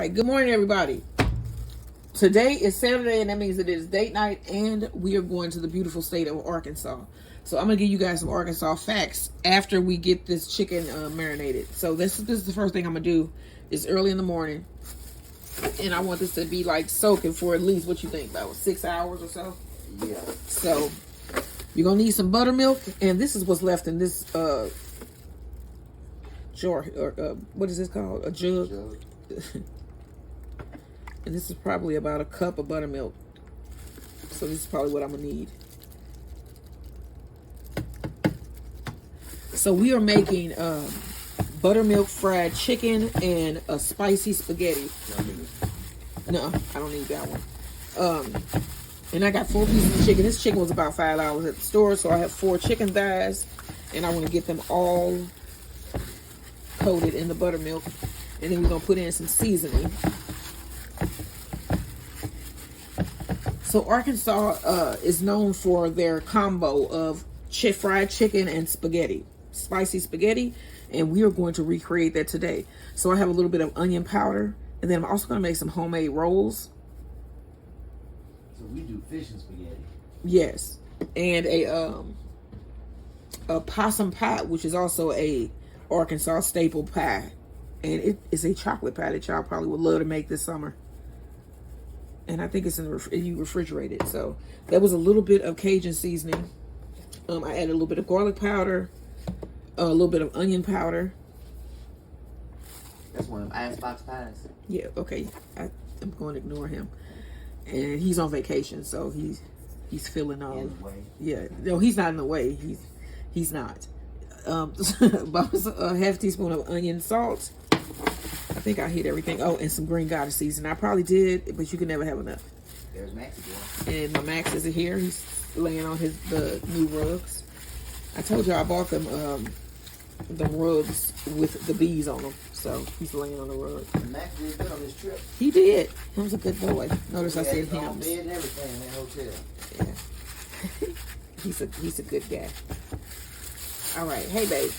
right, good morning, everybody. Today is Saturday, and that means it is date night, and we are going to the beautiful state of Arkansas. So I'm gonna give you guys some Arkansas facts after we get this chicken marinated. So this is the first thing I'm gonna do. It's early in the morning, and I want this to be like soaking for at least, what you think, about 6 hours or so. Yeah. So you're gonna need some buttermilk, and this is what's left in this jar, or what is this called? A jug. And this is probably about a cup of buttermilk. So this is probably what I'm gonna need. So we are making buttermilk fried chicken and a spicy spaghetti. No, I don't need that one. And I got 4 pieces of chicken. This chicken was about $5 at the store, so I have 4 chicken thighs, and I want to get them all coated in the buttermilk, and then we're gonna put in some seasoning. So Arkansas is known for their combo of fried chicken and spaghetti, spicy spaghetti, and we are going to recreate that today. So I have a little bit of onion powder, and then I'm also going to make some homemade rolls. So we do fish and spaghetti. Yes, and a possum pie, which is also a Arkansas staple pie, and it is a chocolate pie that y'all probably would love to make this summer. And I think it's in the you refrigerate it. So that was a little bit of Cajun seasoning. I added a little bit of garlic powder, a little bit of onion powder. That's one of them icebox pies. Yeah, okay. I'm going to ignore him. And he's on vacation, so he's feeling all. In the way. Yeah, no, he's not in the way. He's not. About a half teaspoon of onion salt. I think I hit everything. Oh, and some green goddess seasoning. I probably did, but you can never have enough. There's Max again. And my Max isn't here. He's laying on the new rugs. I told you I bought them the rugs with the bees on them. So he's laying on the rug. And Max did good on this trip. He did. He was a good boy. Notice I said him. On bed and everything in that hotel. Yeah. he's a good guy. All right. Hey, babe.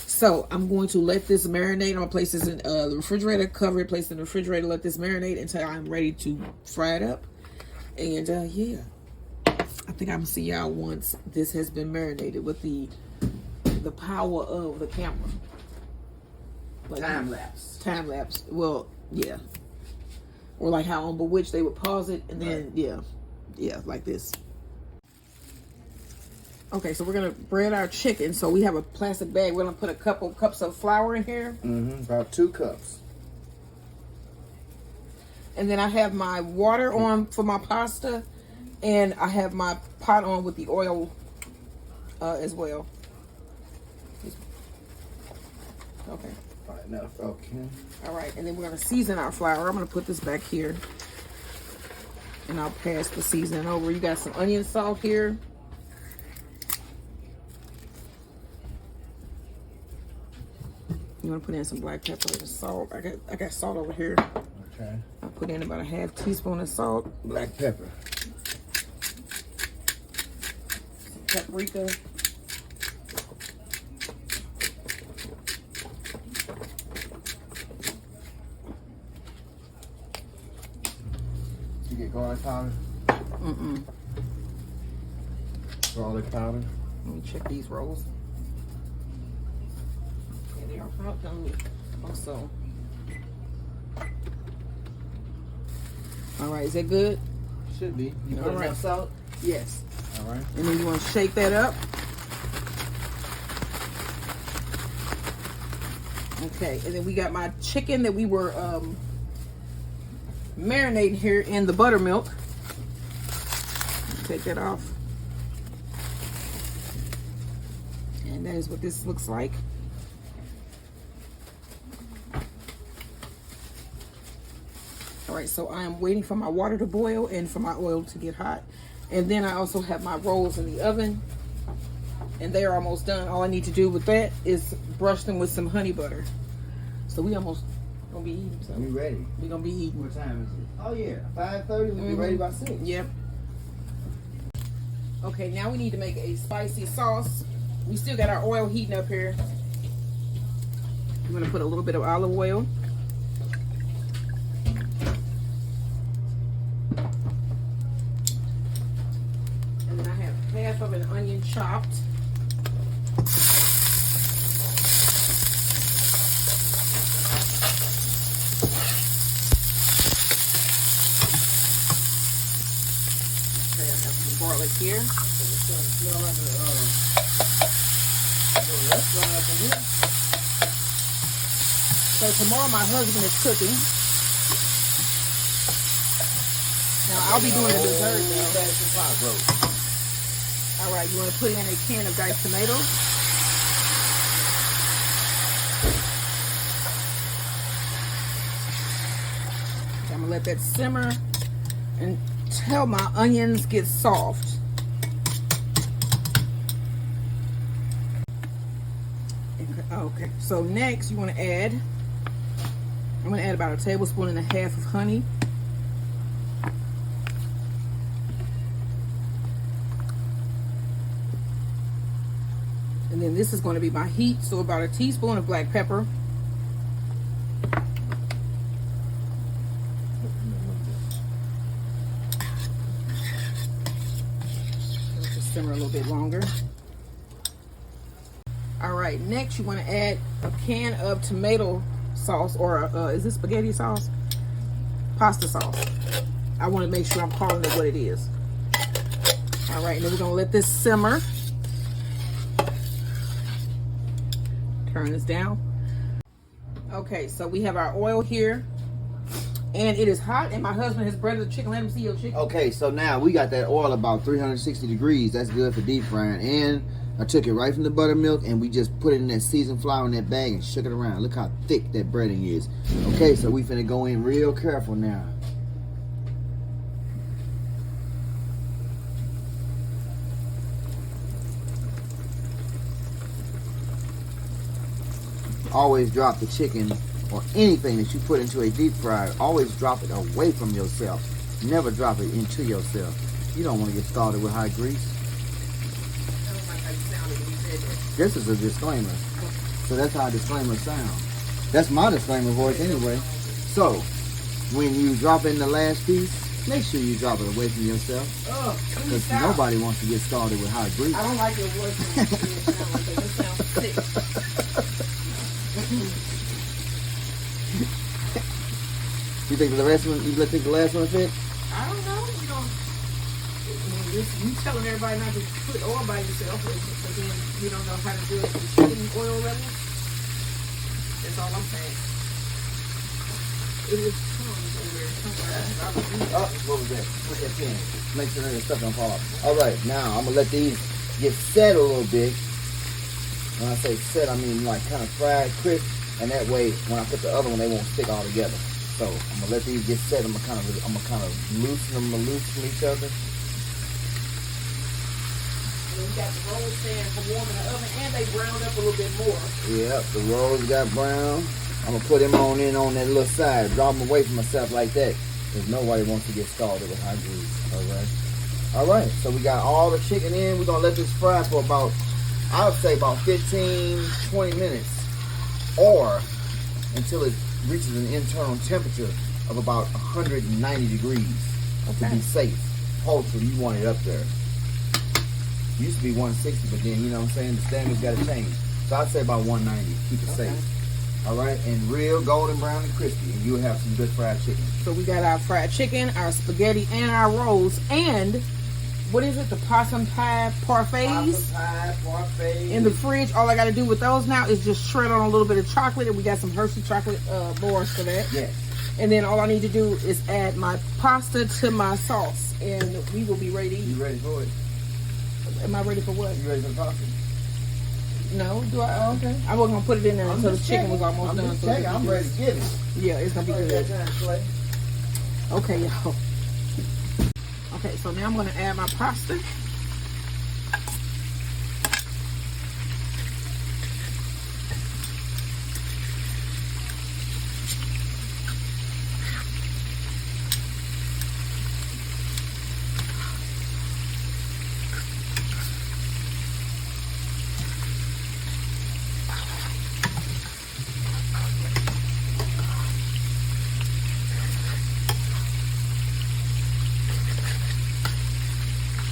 So I'm going to let this marinate. I'm going to place this in the refrigerator, cover it, place it in the refrigerator, let this marinate until I'm ready to fry it up. And yeah, I think I'm going to see y'all once this has been marinated with the power of the camera. Like Time lapse. Time lapse. Well, yeah. Or like how on Bewitched they would pause it and then, right. Yeah, like this. Okay, so we're gonna bread our chicken. So we have a plastic bag. We're gonna put a couple cups of flour in here. About 2 cups. And then I have my water on for my pasta, and I have my pot on with the oil as well. Okay. All right, enough. Okay. All right, and then we're gonna season our flour. I'm gonna put this back here, and I'll pass the seasoning over. You got some onion salt here. You want to put in some black pepper and salt. I got salt over here. Okay. I put in about a half teaspoon of salt. Black pepper. Some paprika. You get garlic powder? Garlic powder. Let me check these rolls. They are about done also. All right, is that good? Should be. You All put right. enough salt? Yes. All right. And then you want to shake that up. Okay, and then we got my chicken that we were marinating here in the buttermilk. Take that off. And that is what this looks like. All right, so I am waiting for my water to boil and for my oil to get hot. And then I also have my rolls in the oven, and they are almost done. All I need to do with that is brush them with some honey butter. So we almost gonna be eating. So We ready. we gonna be eating. What time is it? Oh yeah, 5:30. We'll be ready by 6. Yep. Okay, now we need to make a spicy sauce. We still got our oil heating up here. I'm gonna put a little bit of olive oil. of an onion chopped. Okay, I have some garlic here. It's starting to smell like a restaurant up in here. So tomorrow my husband is cooking. Now I'll be doing the dessert though. All right, you want to put in a can of diced tomatoes. Okay, I'm gonna let that simmer until my onions get soft. Okay, so next you want to add, I'm going to add about 1.5 tablespoons of honey. And then this is going to be my heat, so about 1 teaspoon of black pepper. Let's just simmer a little bit longer. All right, next you want to add a can of tomato sauce, or is this spaghetti sauce? Pasta sauce. I want to make sure I'm calling it what it is. All right, and then we're going to let this simmer. Turn this down. Okay, so we have our oil here. And it is hot, and my husband has breaded the chicken. Let him see your chicken. Okay, so now we got that oil about 360 degrees. That's good for deep frying. And I took it right from the buttermilk, and we just put it in that seasoned flour in that bag and shook it around. Look how thick that breading is. Okay, so we finna go in real careful now. Always drop the chicken or anything that you put into a deep fryer. Always drop it away from yourself. Never drop it into yourself. You don't want to get started with high grease. I don't like how you sounded when you said that. This is a disclaimer. So that's how disclaimers sound. That's my disclaimer voice anyway. So, when you drop in the last piece, make sure you drop it away from yourself. Because nobody wants to get started with high grease. I don't like your voice when you sound like that. It sounds sick. You think the last one? You think the last one fit? I don't know. You telling everybody not to put oil by yourself, but then you don't know how to do it with chicken oil level. That's all I'm saying. It is tongues over there somewhere. Oh, what was that? What's that pen? Make sure that stuff don't fall off. All right, now I'm gonna let these get set a little bit. When I say set, I mean like kind of fried, crisp, and that way when I put the other one, they won't stick all together. So I'm gonna let these get set. I'm gonna kind of loosen them from each other. And then we got the rolls staying for warm in the oven, and they browned up a little bit more. Yep, the rolls got brown. I'm gonna put them on in on that little side. Draw them away from myself like that, because nobody wants to get started with high grease. All right. So we got all the chicken in. We're gonna let this fry for about, I would say about 15-20 minutes, or until it reaches an internal temperature of about 190 degrees. To be safe. Poultry, you want it up there. It used to be 160, but then, you know what I'm saying, the standards got to change. So I'd say about 190. Keep it safe. All right, and real golden brown and crispy, and you'll have some good fried chicken. So we got our fried chicken, our spaghetti, and our rolls, and what is it? The possum pie parfaits. Possum pie parfait. In the fridge. All I got to do with those now is just shred on a little bit of chocolate, and we got some Hershey chocolate bars for that. Yes. And then all I need to do is add my pasta to my sauce, and we will be ready. You ready for it? Am I ready for what? You ready for the pasta? No, do I? Oh, okay. I wasn't gonna put it in there until the chicken was almost done. So I'm ready to get it. Yeah, it's gonna be good. Okay, y'all. Okay, so now I'm gonna add my pasta.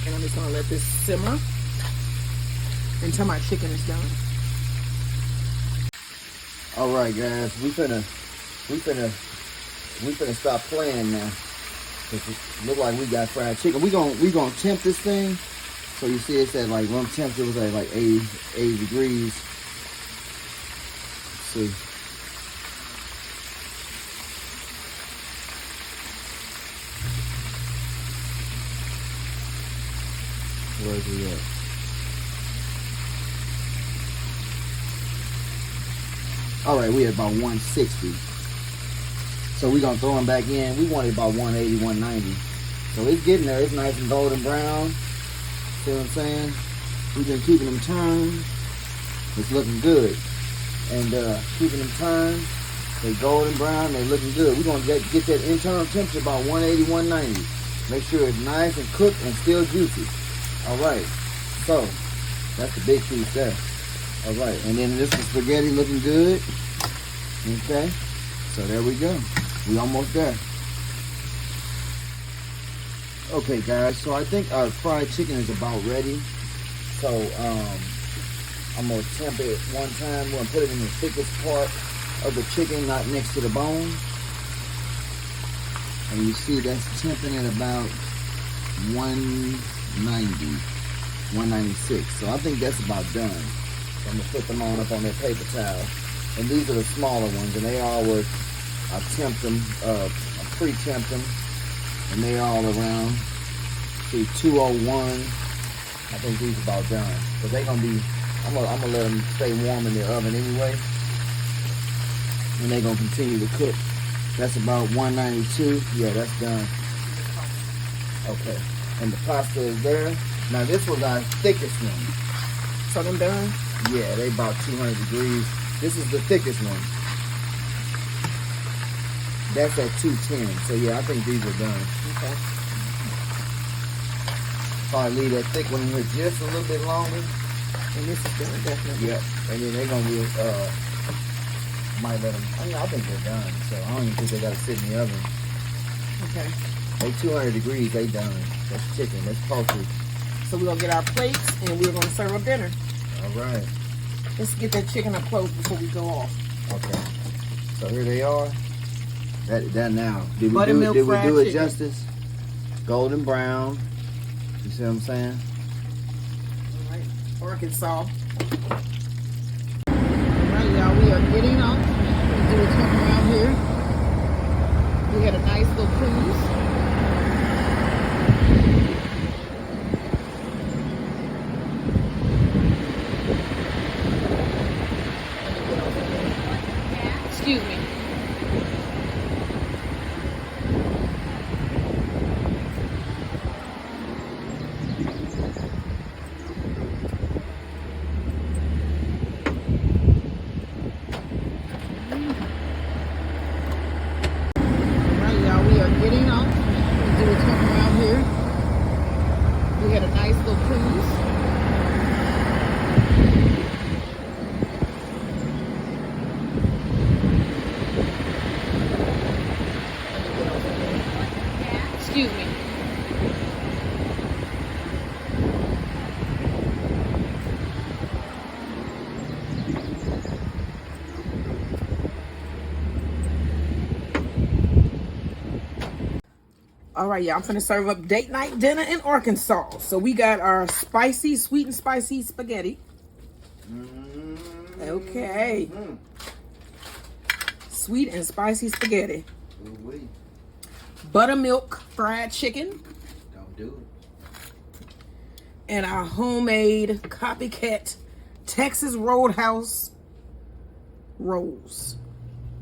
And I'm just gonna let this simmer. until my chicken is done. All right, guys, we finna stop playing now. Cause it look like we got fried chicken. We gonna temp this thing. So you see it's at like room temperature. It was at like 80 degrees. Let's see. Where's he at? All right, we at about 160. So we're gonna throw them back in. We wanted about 180, 190. So it's getting there. It's nice and golden brown. See what I'm saying? We've been keeping them turned. It's looking good. And keeping them turned. They golden brown. They looking good. We're gonna get that internal temperature about 180, 190. Make sure it's nice and cooked and still juicy. All right. So that's the big piece there. All right. And then this is spaghetti looking good. Okay. So there we go. We almost there. Okay, guys. So I think our fried chicken is about ready. So I'm gonna temp it one time. We're gonna put it in the thickest part of the chicken, not next to the bone. And you see that's temping at about 190, 196. So I think that's about done. So I'm gonna put them on up on that paper towel. And these are the smaller ones, and they all were, I temped them, I pre-temped them, and they all around, see, 201. I think these are about done. But they're gonna be, I'm gonna let them stay warm in the oven anyway. And they're gonna continue to cook. That's about 192. Yeah, that's done. Okay. And the pasta is there. Now this was our thickest one. So them done? Yeah, they about 200 degrees. This is the thickest one. That's at 210. So yeah, I think these are done. Okay. Probably leave that thick one in here just a little bit longer. And this is done, definitely. Yep. And then they're gonna be might let them. I think they're done. So I don't even think they gotta sit in the oven. Okay. They 200 degrees. They done. That's chicken. That's poultry. So we're gonna get our plates and we're gonna serve up dinner. All right. Let's get that chicken up close before we go off. Okay. So here they are. That now. Did we Buttermilk do fried it chicken. justice? Golden brown. You see what I'm saying? All right. Arkansas. All right, y'all. We are getting off. We'll do a turn around here. We had a nice little cruise. Excuse me. Getting off. We'll do a turn around here. We had a nice little cruise. Excuse me. All right, y'all, I'm finna serve up date night dinner in Arkansas. So we got our spicy, sweet and spicy spaghetti. Okay. Sweet and spicy spaghetti. Ooh-wee. Buttermilk fried chicken. Don't do it. And our homemade copycat Texas Roadhouse rolls.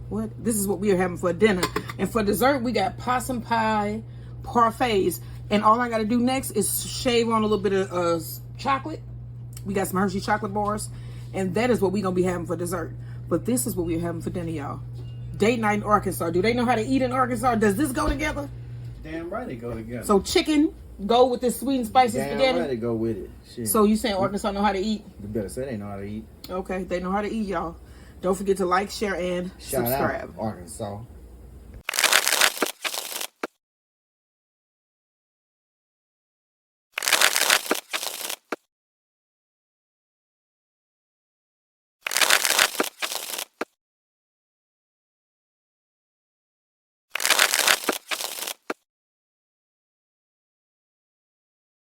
What? This is what we are having for dinner. And for dessert, we got possum pie parfaits. And all I got to do next is shave on a little bit of chocolate. We got some Hershey chocolate bars. And that is what we're going to be having for dessert. But this is what we're having for dinner, y'all. Date night in Arkansas. Do they know how to eat in Arkansas? Does this go together? Damn right they go together. So chicken go with this sweet and spicy Damn spaghetti? right they go with it. Shit. So you saying Arkansas know how to eat? You better say they know how to eat. Okay, they know how to eat, y'all. Don't forget to like, share, and Shout subscribe. out, Arkansas.